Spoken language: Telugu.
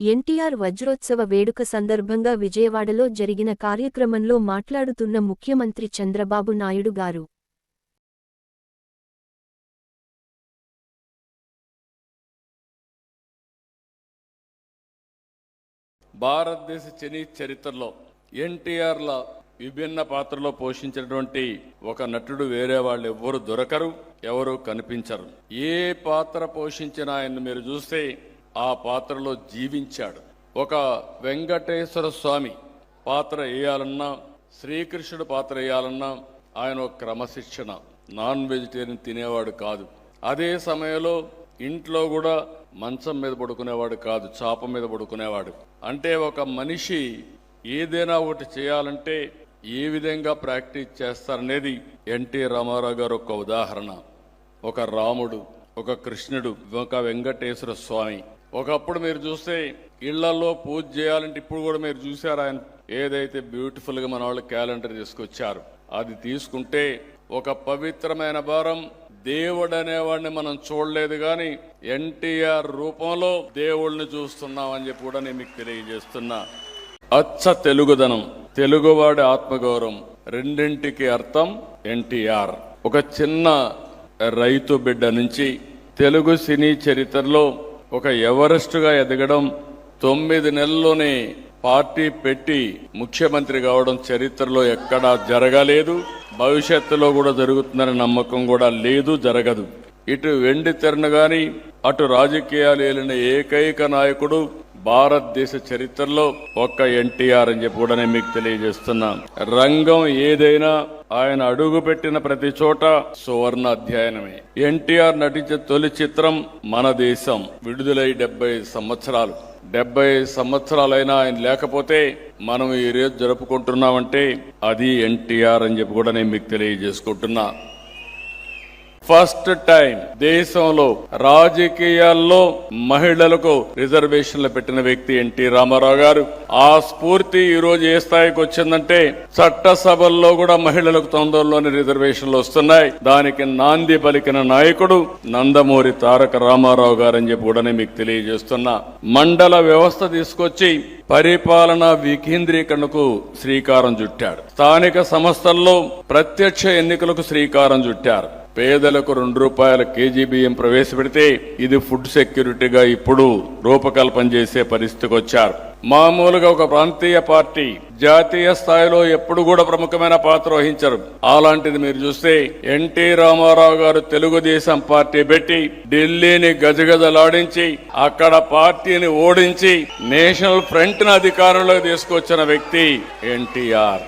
ఎన్టీఆర్ వజ్రోత్సవ వేడుక సందర్భంగా విజయవాడలో జరిగిన కార్యక్రమంలో మాట్లాడుతున్న ముఖ్యమంత్రి చంద్రబాబు నాయుడు గారు భారతదేశ సినీ చరిత్రలో ఎన్టీఆర్ల విభిన్న పాత్రలో పోషించినటువంటి ఒక నటుడు వేరే వాళ్ళు ఎవ్వరు దొరకరు, ఎవరు కనిపించరు. ఏ పాత్ర పోషించినా ఆయన మీరు చూస్తే ఆ పాత్రలో జీవించాడు. ఒక వెంకటేశ్వర స్వామి పాత్ర వేయాలన్నా, శ్రీకృష్ణుడు పాత్ర వేయాలన్నా ఆయన ఒక క్రమశిక్షణ. నాన్ వెజిటేరియన్ తినేవాడు కాదు. అదే సమయంలో ఇంట్లో కూడా మంచం మీద పడుకునేవాడు కాదు, చాప మీద పడుకునేవాడు. అంటే ఒక మనిషి ఏదైనా ఒకటి చేయాలంటే ఏ విధంగా ప్రాక్టీస్ చేస్తారనేది ఎన్టీ రామారావు గారు ఒక ఉదాహరణ. ఒక రాముడు, ఒక కృష్ణుడు, ఒక వెంకటేశ్వర స్వామి. ఒకప్పుడు మీరు చూస్తే ఇళ్లలో పూజ చేయాలంటే, ఇప్పుడు కూడా మీరు చూసారు ఆయన ఏదైతే బ్యూటిఫుల్గా మన వాళ్ళు క్యాలెండర్ తీసుకొచ్చారు. అది తీసుకుంటే ఒక పవిత్రమైన భారం. దేవుడు అనేవాడిని మనం చూడలేదు, కానీ ఎన్టీఆర్ రూపంలో దేవుడిని చూస్తున్నామని చెప్పి కూడా నేను మీకు తెలియజేస్తున్నా. అచ్చ తెలుగుదనం, తెలుగువాడి ఆత్మగౌరవం, రెండింటికి అర్థం ఎన్టీఆర్. ఒక చిన్న రైతు బిడ్డ నుంచి తెలుగు సినీ చరిత్రలో ఒక ఎవరెస్ట్గా ఎదగడం, 9 నెలల్లోనే పార్టీ పెట్టి ముఖ్యమంత్రి కావడం చరిత్రలో ఎక్కడా జరగలేదు. భవిష్యత్తులో కూడా జరుగుతుందనే నమ్మకం కూడా లేదు, జరగదు. ఇటు వెండి తెరను గాని అటు రాజకీయాలు ఏలిన ఏకైక నాయకుడు భారతదేశ చరిత్రలో ఒక్క ఎన్టీఆర్ అని చెప్పి కూడా నేను మీకు తెలియజేస్తున్నా. రంగం ఏదైనా ఆయన అడుగు పెట్టిన ప్రతి చోట సువర్ణ అధ్యయనమే. ఎన్టీఆర్ నటించే తొలి చిత్రం మన దేశం విడుదలై 70 సంవత్సరాలు. 70 సంవత్సరాలైనా ఆయన లేకపోతే మనం ఈ రోజు జరుపుకుంటున్నామంటే అది ఎన్టీఆర్ అని చెప్పి కూడా నేను మీకు తెలియజేసుకుంటున్నా. ఫస్ట్ టైం దేశంలో రాజకీయాల్లో మహిళలకు రిజర్వేషన్లు పెట్టిన వ్యక్తి ఎన్టీ రామారావు గారు. ఆ స్ఫూర్తి ఈ రోజు ఏ స్థాయికి వచ్చిందంటే చట్టసభల్లో కూడా మహిళలకు తొందరలోని రిజర్వేషన్లు వస్తున్నాయి. దానికి నాంది పలికిన నాయకుడు నందమూరి తారక రామారావు గారు అని చెప్పి కూడా మీకు తెలియజేస్తున్నా. మండల వ్యవస్థ తీసుకొచ్చి పరిపాలన వికేంద్రీకరణకు శ్రీకారం చుట్టాడు. స్థానిక సంస్థల్లో ప్రత్యక్ష ఎన్నికలకు శ్రీకారం చుట్టారు. పేదలకు ₹2 కేజీ బియ్యం ప్రవేశపెడితే ఇది ఫుడ్ సెక్యూరిటీగా ఇప్పుడు రూపకల్పన చేసే పరిస్థితికి వచ్చారు. మామూలుగా ఒక ప్రాంతీయ పార్టీ జాతీయ స్థాయిలో ఎప్పుడు కూడా ప్రముఖమైన పాత్ర వహించరు. అలాంటిది మీరు చూస్తే ఎన్టీ రామారావు గారు తెలుగుదేశం పార్టీ పెట్టి ఢిల్లీని గజగజలాడించి అక్కడ పార్టీని ఓడించి నేషనల్ ఫ్రంట్ ను అధికారంలోకి తీసుకొచ్చిన వ్యక్తి ఎన్టీఆర్.